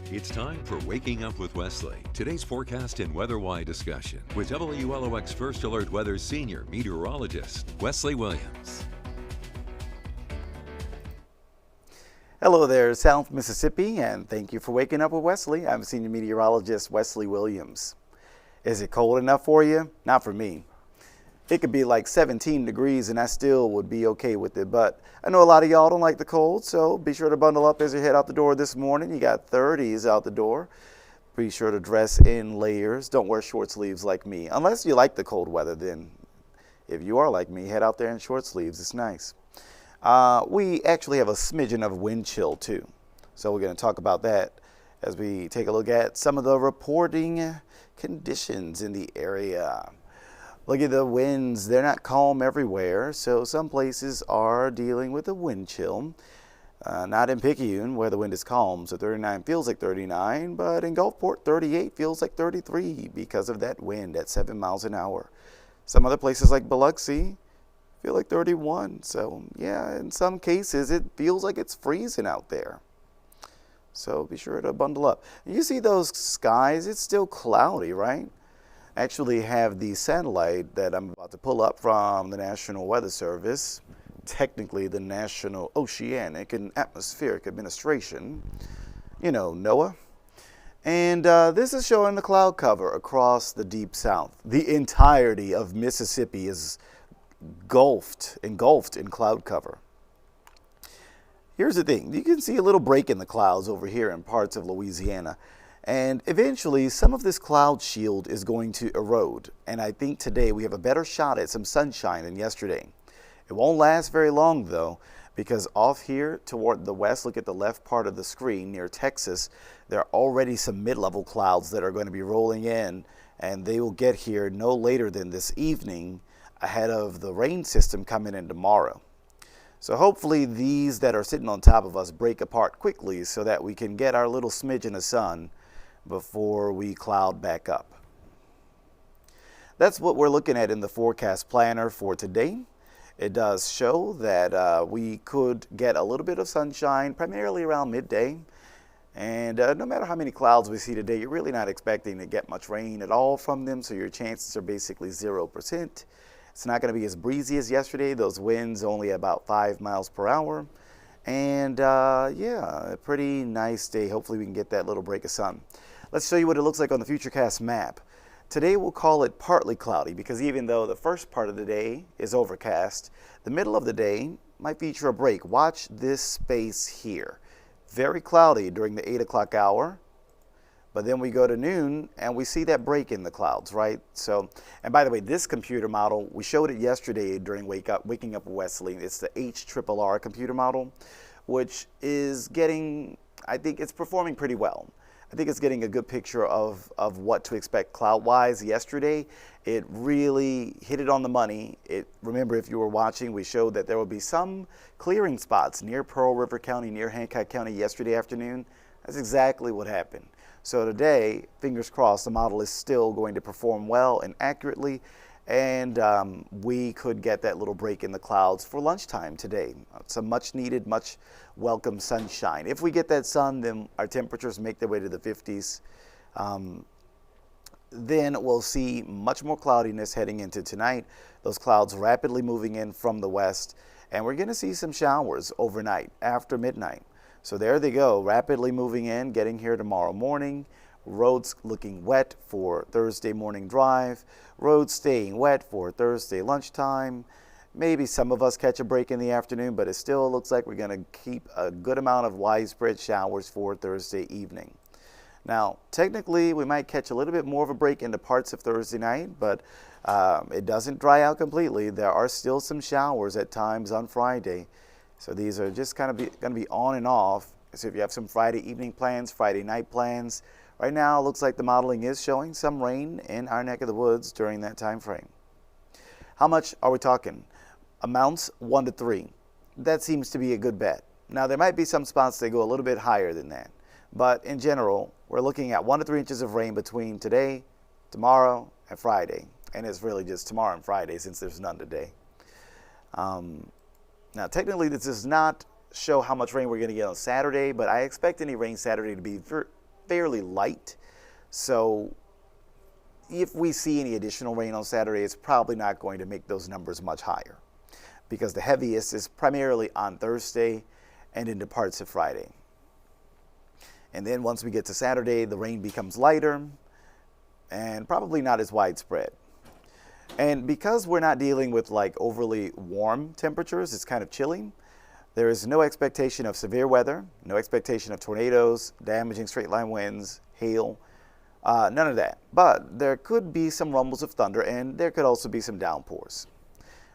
It's time for Waking Up with Wesley. Today's forecast and weather-wide discussion with WLOX First Alert Weather's senior meteorologist, Wesley Williams. Hello there, South Mississippi, and thank you for waking up with Wesley. I'm senior meteorologist Wesley Williams. Is it cold enough for you? Not for me. It could be like 17 degrees and I still would be okay with it, but I know a lot of y'all don't like the cold, so be sure to bundle up as you head out the door this morning. You got 30s out the door. Be sure to dress in layers. Don't wear short sleeves like me, unless you like the cold weather. Then if you are like me, head out there in short sleeves. It's nice. We actually have a smidgen of wind chill too, so we're going to talk about that as we take a look at some of the reporting conditions in the area. Look at the winds. They're not calm everywhere, so some places are dealing with a wind chill. Not in Picayune, where the wind is calm, so 39 feels like 39, but in Gulfport, 38 feels like 33 because of that wind at 7 miles an hour. Some other places like Biloxi feel like 31, so yeah, in some cases it feels like it's freezing out there. So be sure to bundle up. You see those skies, it's still cloudy, right? Actually have the satellite that I'm about to pull up from the National Weather Service, technically the National Oceanic and Atmospheric Administration, you know, NOAA. And this is showing the cloud cover across the deep south. The entirety of Mississippi is engulfed in cloud cover. Here's the thing, you can see a little break in the clouds over here in parts of Louisiana. And eventually, some of this cloud shield is going to erode. And I think today we have a better shot at some sunshine than yesterday. It won't last very long, though, because off here toward the west, look at the left part of the screen near Texas, there are already some mid-level clouds that are going to be rolling in, and they will get here no later than this evening ahead of the rain system coming in tomorrow. So hopefully these that are sitting on top of us break apart quickly so that we can get our little smidgen of sun before we cloud back up. That's what we're looking at in the forecast planner for today. It does show that we could get a little bit of sunshine primarily around midday. And no matter how many clouds we see today, you're really not expecting to get much rain at all from them, so your chances are basically 0%. It's not going to be as breezy as yesterday. Those winds only about 5 miles per hour. And yeah, a pretty nice day. Hopefully we can get that little break of sun. Let's show you what it looks like on the Futurecast map. Today we'll call it partly cloudy because even though the first part of the day is overcast, the middle of the day might feature a break. Watch this space here. Very cloudy during the 8 o'clock hour, but then we go to noon and we see that break in the clouds, right? So, and by the way, this computer model, we showed it yesterday during Waking Up with Wesley. It's the HRRR computer model, which is getting, I think it's performing pretty well. I think it's getting a good picture of what to expect cloud-wise. Yesterday, it really hit it on the money. Remember, if you were watching, we showed that there would be some clearing spots near Pearl River County, near Hancock County yesterday afternoon. That's exactly what happened. So today, fingers crossed, the model is still going to perform well and accurately, and we could get that little break in the clouds for lunchtime today. Some much needed, much welcome sunshine. If we get that sun, then our temperatures make their way to the 50s. Then we'll see much more cloudiness heading into tonight. Those clouds rapidly moving in from the west, and we're going to see some showers overnight after midnight. So there they go, rapidly moving in, getting here tomorrow morning. Roads looking wet for Thursday morning drive. Roads staying wet for Thursday lunchtime. Maybe some of us catch a break in the afternoon, but it still looks like we're going to keep a good amount of widespread showers for Thursday evening. Now, technically, we might catch a little bit more of a break into parts of Thursday night, but it doesn't dry out completely. There are still some showers at times on Friday. So these are just kind of going to be on and off. So if you have some Friday evening plans, Friday night plans, right now it looks like the modeling is showing some rain in our neck of the woods during that time frame. How much are we talking? Amounts 1 to 3. That seems to be a good bet. Now there might be some spots that go a little bit higher than that, but in general we're looking at 1 to 3 inches of rain between today, tomorrow, and Friday. And it's really just tomorrow and Friday since there's none today. Now, technically, this does not show how much rain we're going to get on Saturday, but I expect any rain Saturday to be fairly light. So if we see any additional rain on Saturday, it's probably not going to make those numbers much higher, because the heaviest is primarily on Thursday and into parts of Friday. And then once we get to Saturday, the rain becomes lighter and probably not as widespread. And because we're not dealing with like overly warm temperatures, it's kind of chilly, there is no expectation of severe weather, no expectation of tornadoes, damaging straight line winds, hail, none of that. But there could be some rumbles of thunder, and there could also be some downpours.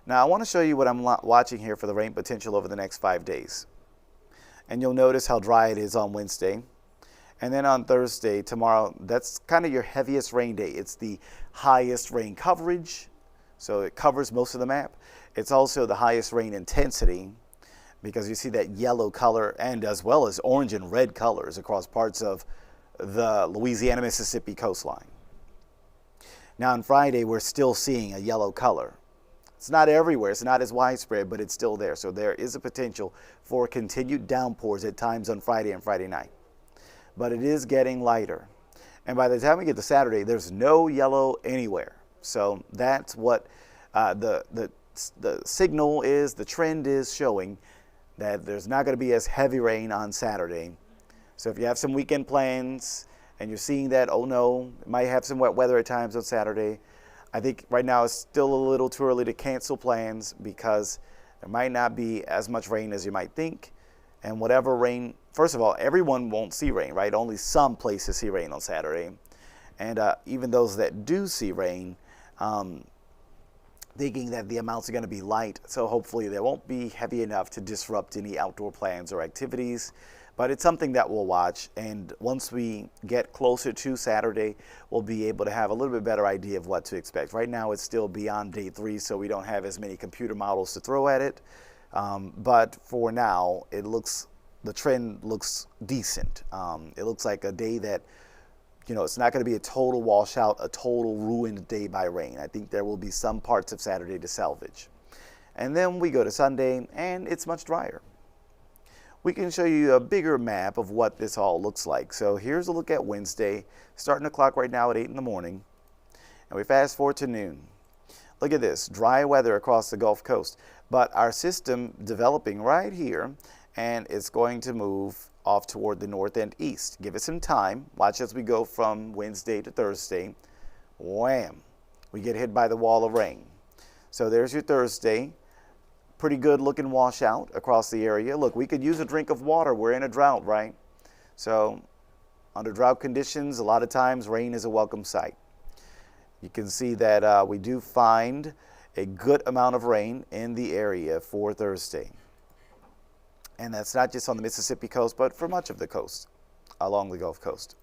Now I want to show you what I'm watching here for the rain potential over the next 5 days. And you'll notice how dry it is on Wednesday. And then on Thursday, tomorrow, that's kind of your heaviest rain day. It's the highest rain coverage, so it covers most of the map. It's also the highest rain intensity, because you see that yellow color and as well as orange and red colors across parts of the Louisiana-Mississippi coastline. Now on Friday, we're still seeing a yellow color. It's not everywhere, it's not as widespread, but it's still there. So there is a potential for continued downpours at times on Friday and Friday night. But it is getting lighter. And by the time we get to Saturday, there's no yellow anywhere. So that's what the signal is, the trend is showing that there's not going to be as heavy rain on Saturday. So if you have some weekend plans and you're seeing that, oh no, it might have some wet weather at times on Saturday, I think right now it's still a little too early to cancel plans, because there might not be as much rain as you might think. And whatever rain, first of all, everyone won't see rain, right? Only some places see rain on Saturday. And even those that do see rain, thinking that the amounts are going to be light, so hopefully they won't be heavy enough to disrupt any outdoor plans or activities. But it's something that we'll watch, and once we get closer to Saturday, we'll be able to have a little bit better idea of what to expect. Right now it's still beyond day 3, so we don't have as many computer models to throw at it. But for now, the trend looks decent. It looks like a day that, it's not going to be a total washout, a total ruined day by rain. I think there will be some parts of Saturday to salvage. And then we go to Sunday, and it's much drier. We can show you a bigger map of what this all looks like. So here's a look at Wednesday, starting the clock right now at 8 in the morning. And we fast forward to noon. Look at this, dry weather across the Gulf Coast. But our system developing right here, and it's going to move off toward the north and east. Give it some time. Watch as we go from Wednesday to Thursday. Wham! We get hit by the wall of rain. So there's your Thursday. Pretty good looking washout across the area. Look, we could use a drink of water. We're in a drought, right? So under drought conditions, a lot of times rain is a welcome sight. You can see that we do find a good amount of rain in the area for Thursday. And that's not just on the Mississippi coast, but for much of the coast along the Gulf Coast.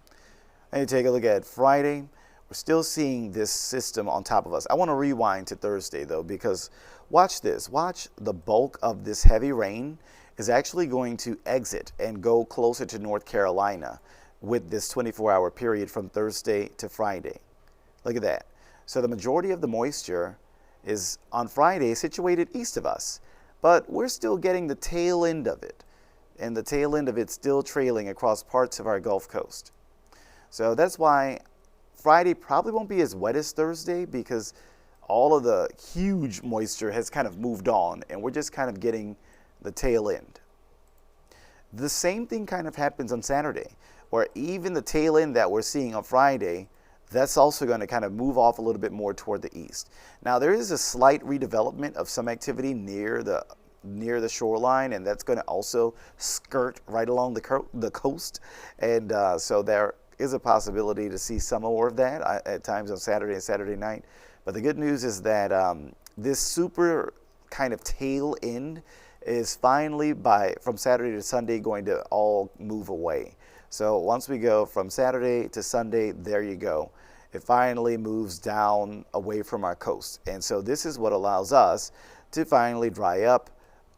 And you take a look at Friday. We're still seeing this system on top of us. I want to rewind to Thursday, though, because watch this. Watch the bulk of this heavy rain is actually going to exit and go closer to North Carolina with this 24-hour period from Thursday to Friday. Look at that. So the majority of the moisture is on Friday situated east of us, but we're still getting the tail end of it, and the tail end of it still trailing across parts of our Gulf Coast. So that's why Friday probably won't be as wet as Thursday, because all of the huge moisture has kind of moved on, and we're just kind of getting the tail end. The same thing kind of happens on Saturday, where even the tail end that we're seeing on Friday, that's also going to kind of move off a little bit more toward the east. Now there is a slight redevelopment of some activity near the shoreline, and that's going to also skirt right along the coast, and so there is a possibility to see some more of that at times on Saturday and Saturday night. But the good news is that this super kind of tail end is finally from Saturday to Sunday going to all move away. So once we go from Saturday to Sunday, there you go. It finally moves down away from our coast. And so this is what allows us to finally dry up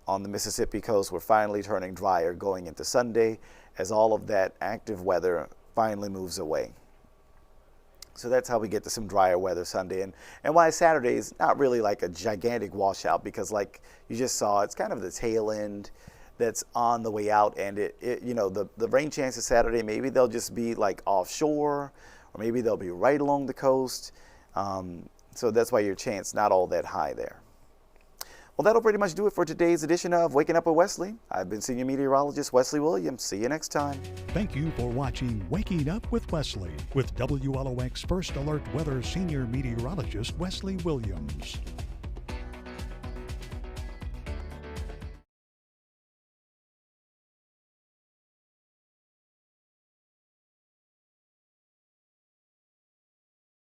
on the Mississippi coast. We're finally turning drier going into Sunday as all of that active weather finally moves away. So that's how we get to some drier weather Sunday. And why Saturday is not really like a gigantic washout, because like you just saw, it's kind of the tail end. that's on the way out, and the rain chances Saturday, maybe they'll just be like offshore, or maybe they'll be right along the coast. So that's why your chance not all that high there. Well, that'll pretty much do it for today's edition of Waking Up with Wesley. I've been Senior Meteorologist Wesley Williams. See you next time. Thank you for watching Waking Up with Wesley with WLOX First Alert Weather Senior Meteorologist Wesley Williams.